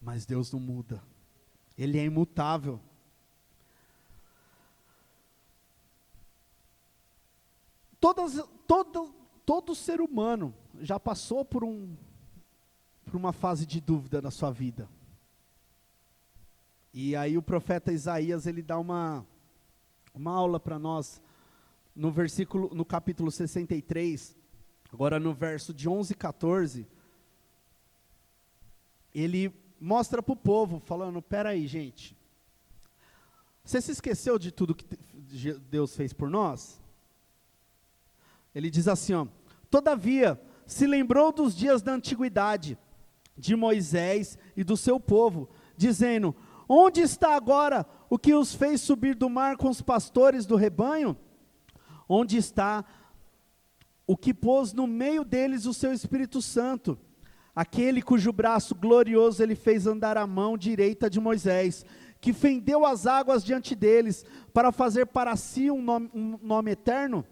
Mas Deus não muda, Ele é imutável. Todo ser humano já passou por uma fase de dúvida na sua vida. E aí o profeta Isaías, ele dá uma aula para nós, no capítulo 63, agora no verso de 11 e 14, ele mostra para o povo, falando, peraí gente, você se esqueceu de tudo que Deus fez por nós? Ele diz assim, ó, todavia, se lembrou dos dias da antiguidade, de Moisés e do seu povo, dizendo, onde está agora o que os fez subir do mar com os pastores do rebanho? Onde está o que pôs no meio deles o seu Espírito Santo? Aquele cujo braço glorioso ele fez andar à mão direita de Moisés, que fendeu as águas diante deles, para fazer para si um nome eterno?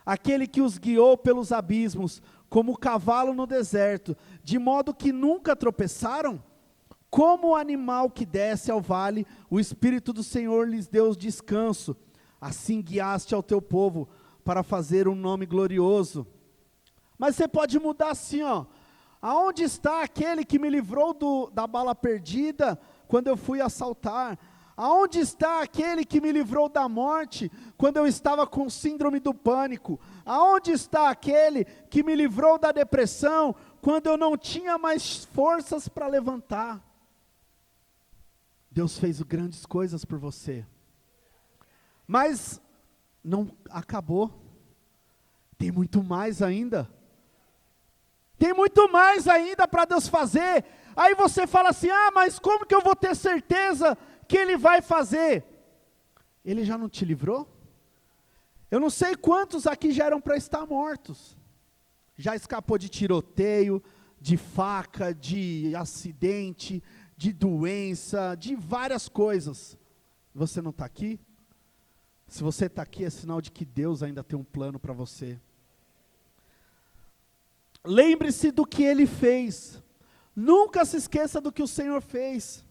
Aquele que os guiou pelos abismos, como o cavalo no deserto, de modo que nunca tropeçaram? Como o animal que desce ao vale, o Espírito do Senhor lhes deu descanso. Assim guiaste ao teu povo, para fazer um nome glorioso. Mas você pode mudar assim, ó. Aonde está aquele que me livrou da bala perdida quando eu fui assaltar? Aonde está aquele que me livrou da morte quando eu estava com síndrome do pânico? Aonde está aquele que me livrou da depressão quando eu não tinha mais forças para levantar? Deus fez grandes coisas por você. Mas não acabou. Tem muito mais ainda. Tem muito mais ainda para Deus fazer. Aí você fala assim, mas como que eu vou ter certeza que Ele vai fazer? Ele já não te livrou? Eu não sei quantos aqui já eram para estar mortos. Já escapou de tiroteio, de faca, de acidente, de doença, de várias coisas. Você não está aqui? Se você está aqui, é sinal de que Deus ainda tem um plano para você. Lembre-se do que Ele fez. Nunca se esqueça do que o Senhor fez.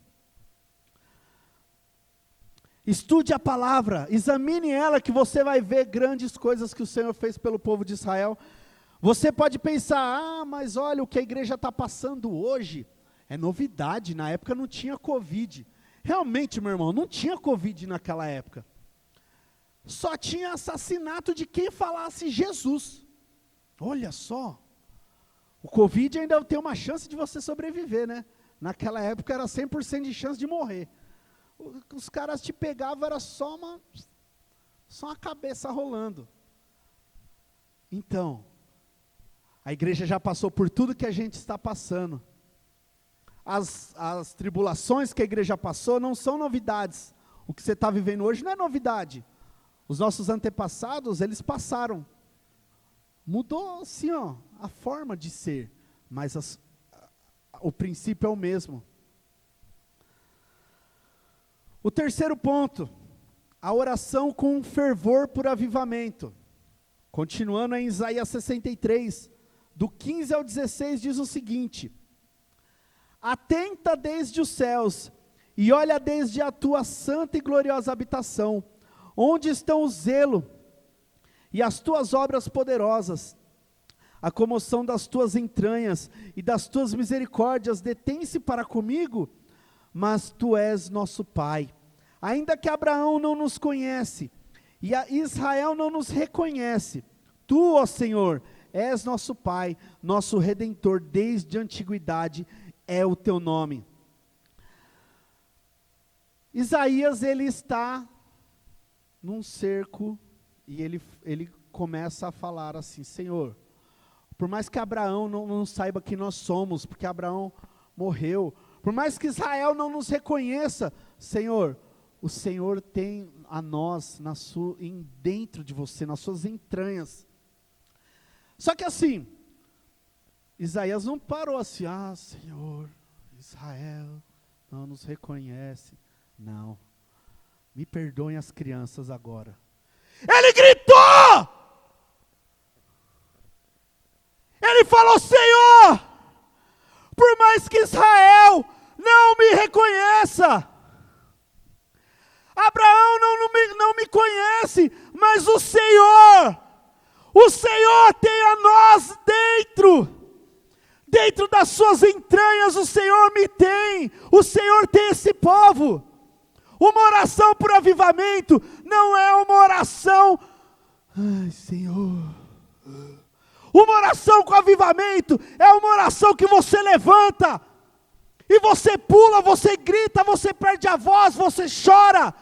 Estude a palavra, examine ela, que você vai ver grandes coisas que o Senhor fez pelo povo de Israel. Você pode pensar, mas olha, o que a igreja está passando hoje é novidade, na época não tinha Covid. Realmente, meu irmão, não tinha Covid naquela época. Só tinha assassinato de quem falasse Jesus. Olha só. O Covid ainda tem uma chance de você sobreviver, né? Naquela época era 100% de chance de morrer. Os caras te pegavam, era só uma cabeça rolando. Então, a igreja já passou por tudo que a gente está passando. As tribulações que a igreja passou não são novidades. O que você está vivendo hoje não é novidade. Os nossos antepassados, eles passaram. Mudou, assim, a forma de ser, mas o princípio é o mesmo. O terceiro ponto, a oração com fervor por avivamento. Continuando em Isaías 63, do 15 ao 16, diz o seguinte: atenta desde os céus, e olha desde a tua santa e gloriosa habitação, onde estão o zelo e as tuas obras poderosas, a comoção das tuas entranhas e das tuas misericórdias detém-se para comigo, mas tu és nosso Pai. Ainda que Abraão não nos conhece, e a Israel não nos reconhece, tu, ó Senhor, és nosso Pai, nosso Redentor, desde a antiguidade é o teu nome. Isaías, ele está num cerco, e ele começa a falar assim: Senhor, por mais que Abraão não saiba quem nós somos, porque Abraão morreu, por mais que Israel não nos reconheça, Senhor, o Senhor tem a nós dentro de você, nas suas entranhas. Só que assim, Isaías não parou assim, Senhor, Israel não nos reconhece. Não, me perdoem as crianças agora. Ele gritou! Ele falou: Senhor, por mais que Israel não me reconheça, Abraão não me conhece, mas o Senhor tem a nós dentro das suas entranhas, o Senhor me tem, o Senhor tem esse povo. Uma oração por avivamento não é uma oração, Senhor. Uma oração com avivamento é uma oração que você levanta, e você pula, você grita, você perde a voz, você chora,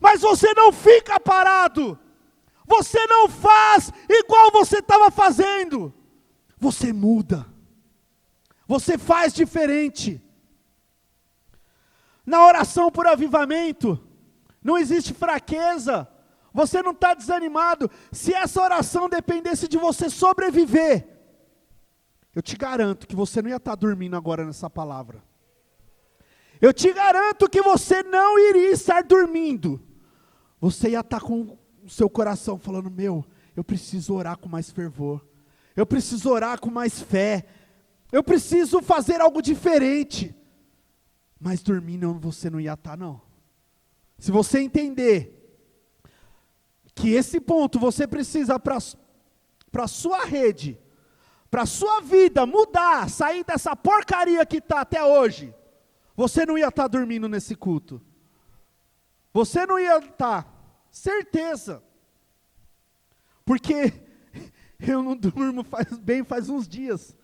mas você não fica parado, você não faz igual você estava fazendo, você muda, você faz diferente. Na oração por avivamento, não existe fraqueza, você não está desanimado. Se essa oração dependesse de você sobreviver, eu te garanto que você não ia estar dormindo agora nessa palavra. Eu te garanto que você não iria estar dormindo. Você ia estar com o seu coração falando: eu preciso orar com mais fervor, eu preciso orar com mais fé, eu preciso fazer algo diferente. Mas dormindo você não ia estar, não. Se você entender que esse ponto você precisa para a sua rede, para a sua vida mudar, sair dessa porcaria que está até hoje, você não ia estar dormindo nesse culto. Você não ia estar, certeza. Porque eu não durmo faz uns dias,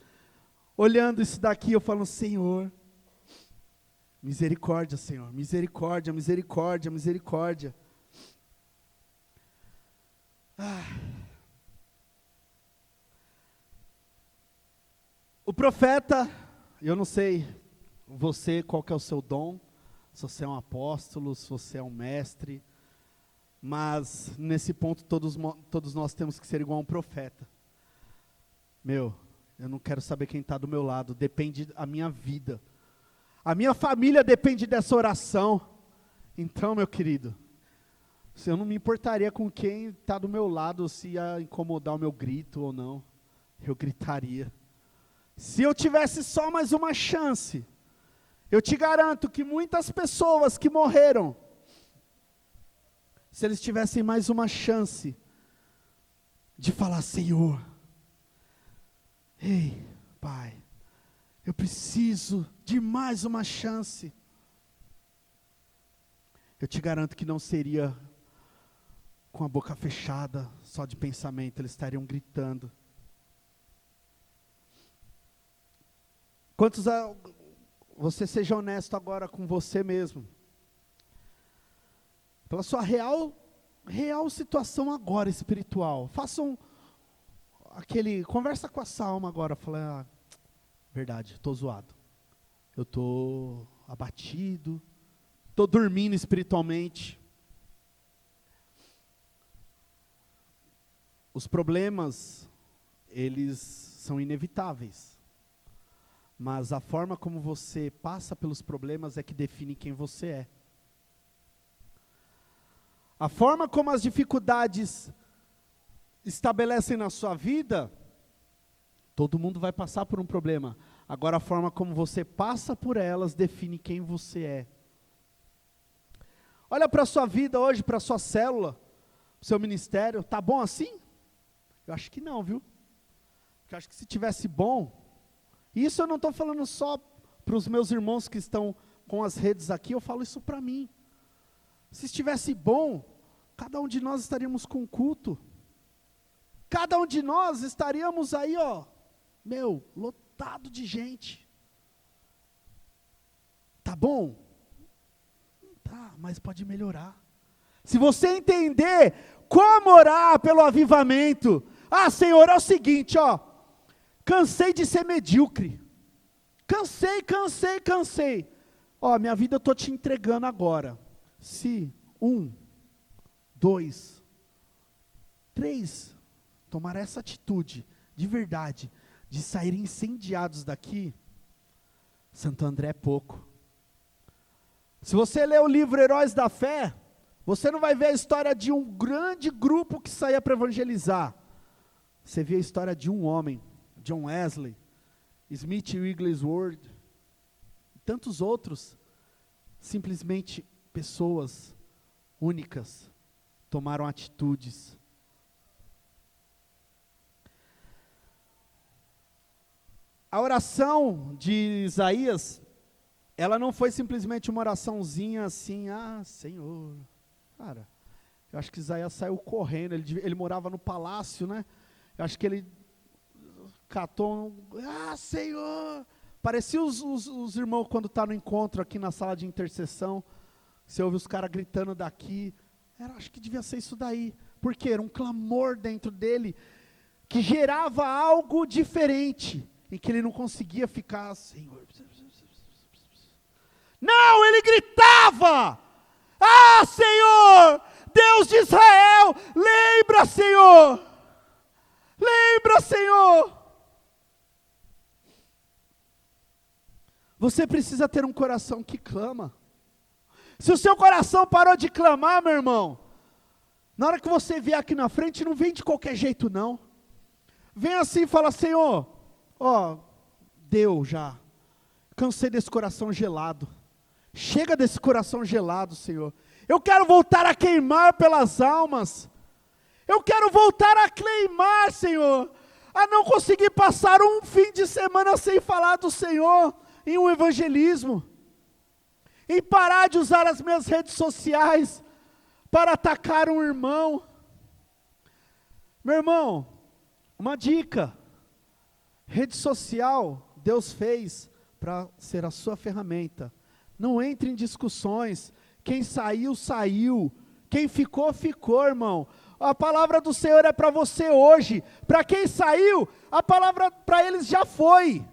olhando isso daqui, eu falo, Senhor, misericórdia, Senhor, misericórdia, misericórdia, misericórdia. O profeta, eu não sei, você, qual que é o seu dom, se você é um apóstolo, se você é um mestre, mas nesse ponto todos nós temos que ser igual a um profeta. Eu não quero saber quem está do meu lado, depende a minha vida. A minha família depende dessa oração. Então, meu querido, eu não me importaria com quem está do meu lado, se ia incomodar o meu grito ou não, eu gritaria. Se eu tivesse só mais uma chance, eu te garanto que muitas pessoas que morreram, se eles tivessem mais uma chance de falar, Senhor, ei, Pai, eu preciso de mais uma chance, eu te garanto que não seria com a boca fechada, só de pensamento, eles estariam gritando. Quantos, você seja honesto agora com você mesmo, pela sua real situação agora espiritual, conversa com essa alma agora, fala, verdade, estou zoado, eu estou abatido, estou dormindo espiritualmente. Os problemas, eles são inevitáveis, mas a forma como você passa pelos problemas é que define quem você é. A forma como as dificuldades estabelecem na sua vida, todo mundo vai passar por um problema. Agora a forma como você passa por elas define quem você é. Olha para a sua vida hoje, para a sua célula, para o seu ministério, tá bom assim? Eu acho que não, viu? Eu acho que se tivesse bom, isso eu não estou falando só para os meus irmãos que estão com as redes aqui, eu falo isso para mim. Se estivesse bom, cada um de nós estaríamos com culto. Cada um de nós estaríamos aí, lotado de gente. Tá bom? Tá, mas pode melhorar. Se você entender como orar pelo avivamento, Senhor, é o seguinte, cansei de ser medíocre. Cansei. Minha vida eu estou te entregando agora. Se 1, 2, 3, tomar essa atitude, de verdade, de sair incendiados daqui, Santo André é pouco. Se você ler o livro Heróis da Fé, você não vai ver a história de um grande grupo que saía para evangelizar. Você vê a história de um homem, John Wesley, Smith Wigglesworth, e tantos outros, simplesmente pessoas únicas, tomaram atitudes. A oração de Isaías, ela não foi simplesmente uma oraçãozinha assim, Senhor, cara, eu acho que Isaías saiu correndo, ele morava no palácio, né? Eu acho que ele catou, Senhor, parecia os irmãos quando está no encontro aqui na sala de intercessão, você ouve os caras gritando daqui, acho que devia ser isso daí, porque era um clamor dentro dele, que gerava algo diferente, em que ele não conseguia ficar, Senhor, não, ele gritava, Senhor, Deus de Israel, lembra, Senhor, você precisa ter um coração que clama. Se o seu coração parou de clamar, meu irmão, na hora que você vier aqui na frente, não vem de qualquer jeito não, vem assim e fala, Senhor, deu já, cansei desse coração gelado, chega desse coração gelado, Senhor, eu quero voltar a queimar pelas almas, eu quero voltar a queimar, Senhor, a não conseguir passar um fim de semana sem falar do Senhor em um evangelismo, em parar de usar as minhas redes sociais para atacar um irmão. Meu irmão, uma dica: rede social Deus fez para ser a sua ferramenta. Não entre em discussões. Quem saiu, saiu. Quem ficou, ficou, irmão. A palavra do Senhor é para você hoje. Para quem saiu, a palavra para eles já foi.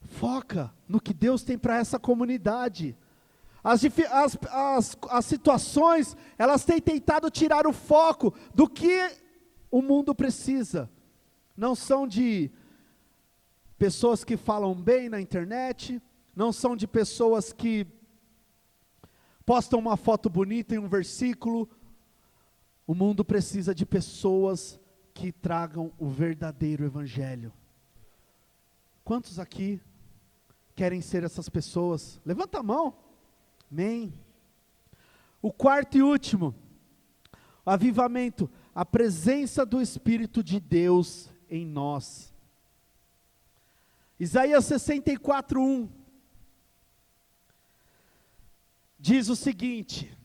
Foca no que Deus tem para essa comunidade. As situações, elas têm tentado tirar o foco do que o mundo precisa. Não são de pessoas que falam bem na internet, não são de pessoas que postam uma foto bonita em um versículo. O mundo precisa de pessoas que tragam o verdadeiro evangelho. Quantos aqui querem ser essas pessoas? Levanta a mão. Amém. O quarto e último, o avivamento, a presença do Espírito de Deus em nós. Isaías 64:1 diz o seguinte: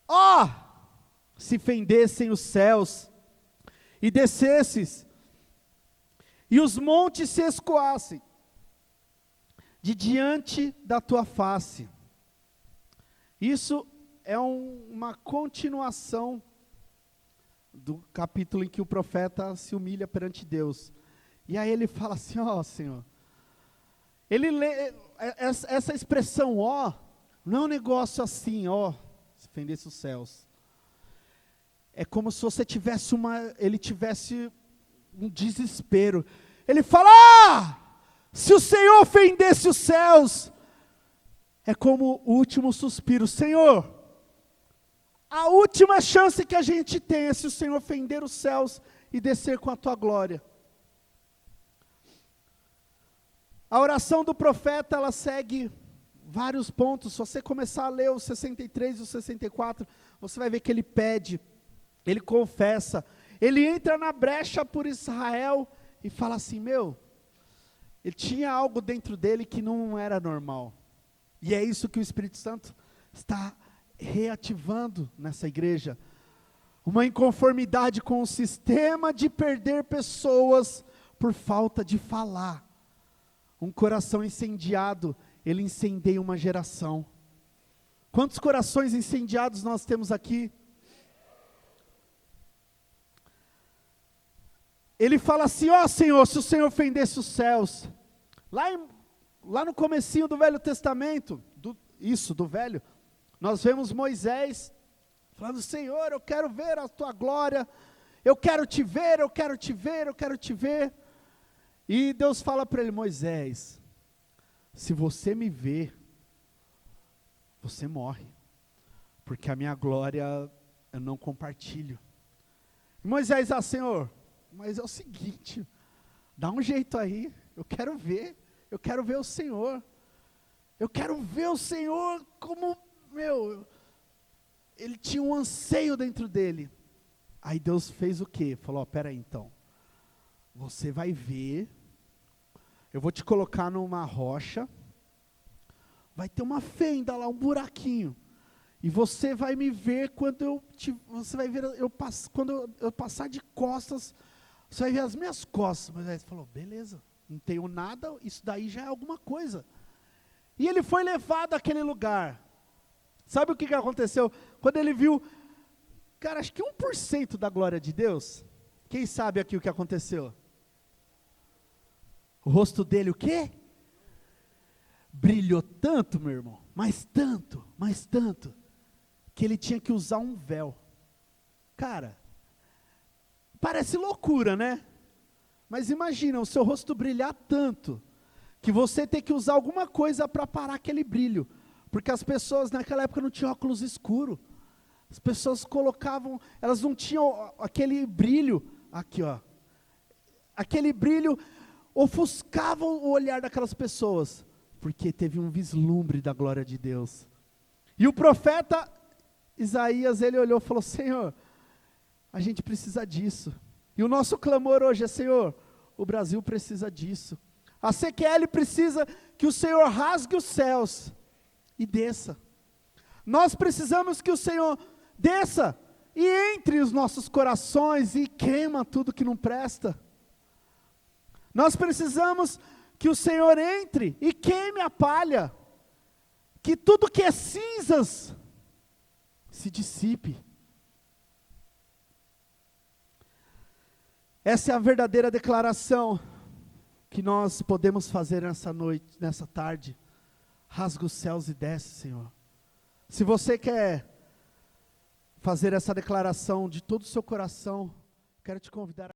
ó, se fendessem os céus e descesses, e os montes se escoassem de diante da tua face. Isso é uma continuação do capítulo em que o profeta se humilha perante Deus. E aí ele fala assim: ó Senhor, ele lê essa expressão, ó, não é um negócio assim, ó, se fendesse os céus. É como se você tivesse ele tivesse um desespero. Ele fala: se o Senhor fendesse os céus, é como o último suspiro. Senhor, a última chance que a gente tem é se o Senhor fender os céus e descer com a tua glória. A oração do profeta, ela segue vários pontos. Se você começar a ler os 63 e os 64, você vai ver que ele pede, ele confessa, ele entra na brecha por Israel e fala assim: ele tinha algo dentro dele que não era normal. E é isso que o Espírito Santo está reativando nessa igreja. Uma inconformidade com o sistema de perder pessoas por falta de falar. Um coração incendiado, ele incendeia uma geração. Quantos corações incendiados nós temos aqui? Ele fala assim: ó Senhor, se o Senhor fendesse os céus. Lá no comecinho do Velho Testamento, do Velho, nós vemos Moisés falando: Senhor, eu quero ver a tua glória, eu quero te ver, eu quero te ver, eu quero te ver. E Deus fala para ele: Moisés, se você me ver, você morre, porque a minha glória eu não compartilho. E Moisés: Senhor, mas é o seguinte, dá um jeito aí, eu quero ver o Senhor, eu quero ver o Senhor como, ele tinha um anseio dentro dele. Aí Deus fez o quê? Falou: espera aí então, você vai ver, eu vou te colocar numa rocha, vai ter uma fenda lá, um buraquinho, e você vai me ver quando quando eu passar de costas, você vai ver as minhas costas. Mas aí ele falou: beleza, não tenho nada, isso daí já é alguma coisa. E ele foi levado àquele lugar. Sabe o que aconteceu? Quando ele viu, cara, acho que 1% da glória de Deus. Quem sabe aqui o que aconteceu? O rosto dele, o quê? Brilhou tanto, meu irmão, mas tanto, que ele tinha que usar um véu. Cara, parece loucura, né? Mas imagina o seu rosto brilhar tanto, que você tem que usar alguma coisa para parar aquele brilho. Porque as pessoas naquela época não tinham óculos escuros. As pessoas colocavam, elas não tinham aquele brilho, aqui ó. Aquele brilho ofuscava o olhar daquelas pessoas, porque teve um vislumbre da glória de Deus. E o profeta Isaías, ele olhou e falou: Senhor, a gente precisa disso. E o nosso clamor hoje é: Senhor, o Brasil precisa disso. A CQL precisa que o Senhor rasgue os céus e desça. Nós precisamos que o Senhor desça e entre os nossos corações e queima tudo que não presta. Nós precisamos que o Senhor entre e queime a palha, que tudo que é cinzas se dissipe. Essa é a verdadeira declaração que nós podemos fazer nessa noite, nessa tarde. Rasga os céus e desce, Senhor. Se você quer fazer essa declaração de todo o seu coração, quero te convidar a